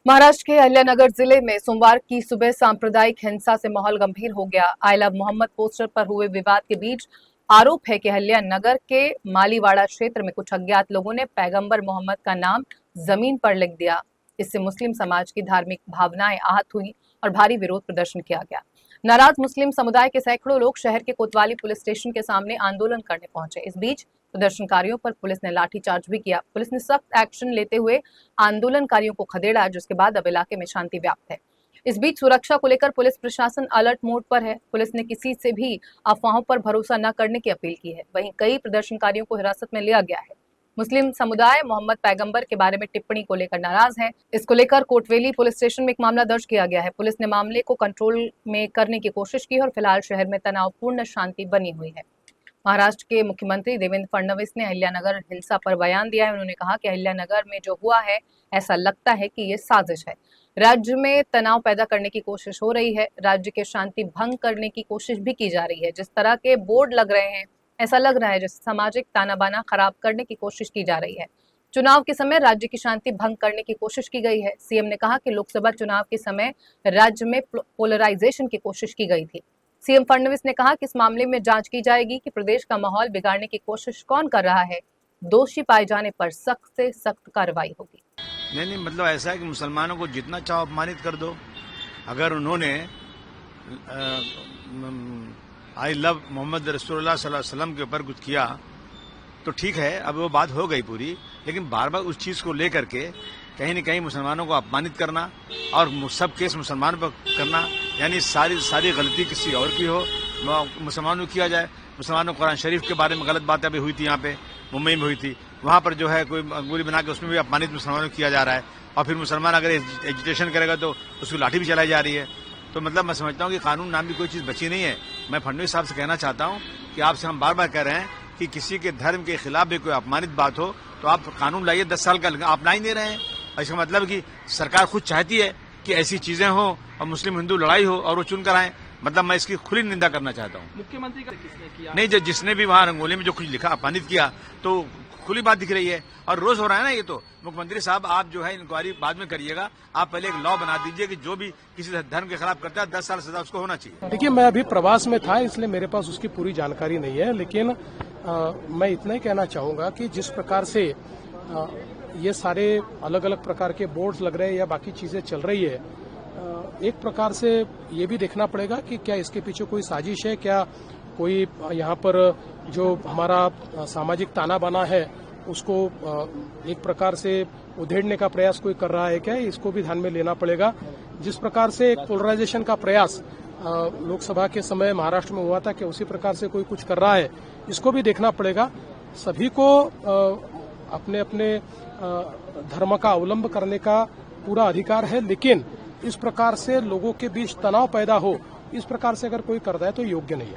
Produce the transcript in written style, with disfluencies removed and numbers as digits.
महाराष्ट्र के अहिल्यानगर जिले में सोमवार की सुबह सांप्रदायिक हिंसा से माहौल गंभीर हो गया। आई लव मोहम्मद पोस्टर पर हुए विवाद के बीच आरोप है कि अहिल्यानगर के मालीवाड़ा क्षेत्र में कुछ अज्ञात लोगों ने पैगंबर मोहम्मद का नाम जमीन पर लिख दिया। इससे मुस्लिम समाज की धार्मिक भावनाएं आहत हुई और भारी विरोध प्रदर्शन किया गया। नाराज मुस्लिम समुदाय के सैकड़ों लोग शहर के कोतवाली पुलिस स्टेशन के सामने आंदोलन करने पहुंचे। इस बीच प्रदर्शनकारियों पर पुलिस ने लाठीचार्ज भी किया। पुलिस ने सख्त एक्शन लेते हुए आंदोलनकारियों को खदेड़ा, जिसके बाद अब इलाके में शांति व्याप्त है। इस बीच सुरक्षा को लेकर पुलिस प्रशासन अलर्ट मोड पर है। पुलिस ने किसी से भी अफवाहों पर भरोसा न करने की अपील की है। वहीं कई प्रदर्शनकारियों को हिरासत में लिया गया है। मुस्लिम समुदाय मोहम्मद पैगंबर के बारे में टिप्पणी को लेकर नाराज है। इसको लेकर कोटवेली पुलिस स्टेशन में एक मामला दर्ज किया गया है। पुलिस ने मामले को कंट्रोल में करने की कोशिश की और फिलहाल शहर में तनावपूर्ण शांति बनी हुई है। महाराष्ट्र के मुख्यमंत्री देवेंद्र फडणवीस ने अहिल्यानगर हिंसा पर बयान दिया है। उन्होंने कहा कि अहिल्यानगर में जो हुआ है, ऐसा लगता है कि ये साजिश है। राज्य में तनाव पैदा करने की कोशिश हो रही है। राज्य के शांति भंग करने की कोशिश भी की जा रही है। जिस तरह के बोर्ड लग रहे हैं, ऐसा लग रहा है जैसे सामाजिक ताना बाना खराब करने की कोशिश की जा रही है। चुनाव के समय राज्य की शांति भंग करने की कोशिश की गई है। सीएम ने कहा कि लोकसभा चुनाव के समय राज्य में पोलराइजेशन की कोशिश की गई थी। सीएम फडणवीस ने कहा कि इस मामले में जांच की जाएगी कि प्रदेश का माहौल बिगाड़ने की कोशिश कौन कर रहा है। दोषी पाए जाने पर सख्त से सख्त कार्रवाई होगी। नहीं, मतलब ऐसा है कि मुसलमानों को जितना चाहो अपमानित कर दो। अगर उन्होंने आई लव मोहम्मद रसूलुल्लाह सल्लल्लाहु अलैहि वसल्लम के ऊपर कुछ किया तो ठीक है, अब वो बात हो गई पूरी, लेकिन बार बार उस चीज को लेकर के कहीं न कहीं मुसलमानों को अपमानित करना और सब केस मुसलमानों पर करना, यानी सारी गलती किसी और की हो, मुसलमानों को किया जाए। मुसलमानों को कुरान शरीफ के बारे में गलत बातें अभी हुई थी, यहाँ पे मुंबई में हुई थी, वहां पर जो है कोई अंगुली बना के उसमें भी अपमानित मुसलमानों को किया जा रहा है। और फिर मुसलमान अगर एजिटेशन करेगा तो उसकी लाठी भी चलाई जा रही है। तो मतलब मैं समझता हूँ कि कानून नाम की कोई चीज बची नहीं है। मैं फडणवीस साहब से कहना चाहता हूँ कि आपसे हम बार बार कह रहे हैं कि किसी के धर्म के खिलाफ भी कोई अपमानित बात हो तो आप कानून लाइए। 10 साल का आप ला ही नहीं रहे हैं। इसका मतलब कि सरकार खुद चाहती है कि ऐसी चीजें हो और मुस्लिम हिंदू लड़ाई हो और वो चुनकर आए। मतलब मैं इसकी खुली निंदा करना चाहता हूँ। मुख्यमंत्री का किसने किया? नहीं, जिसने भी वहाँ रंगोली में जो कुछ लिखा, अपमानित किया, तो खुली बात दिख रही है और रोज हो रहा है ना ये। तो मुख्यमंत्री साहब, आप जो है इंक्वायरी बाद में करिएगा। आप पहले एक लॉ बना दीजिए कि जो भी किसी धर्म के खिलाफ करता है 10 साल सजा उसको होना चाहिए। देखिए, मैं अभी प्रवास में था, इसलिए मेरे पास उसकी पूरी जानकारी नहीं है, लेकिन मैं इतना ही कहना चाहूंगा कि जिस प्रकार से ये सारे अलग अलग प्रकार के बोर्ड्स लग रहे हैं या बाकी चीजें चल रही है, एक प्रकार से ये भी देखना पड़ेगा कि क्या इसके पीछे कोई साजिश है, क्या कोई यहाँ पर जो हमारा सामाजिक ताना बाना है उसको एक प्रकार से उधेड़ने का प्रयास कोई कर रहा है क्या, इसको भी ध्यान में लेना पड़ेगा। जिस प्रकार से एक पोलराइजेशन का प्रयास लोकसभा के समय महाराष्ट्र में हुआ था कि उसी प्रकार से कोई कुछ कर रहा है, इसको भी देखना पड़ेगा। सभी को अपने अपने धर्म का अवलंब करने का पूरा अधिकार है, लेकिन इस प्रकार से लोगों के बीच तनाव पैदा हो, इस प्रकार से अगर कोई करता है तो योग्य नहीं है।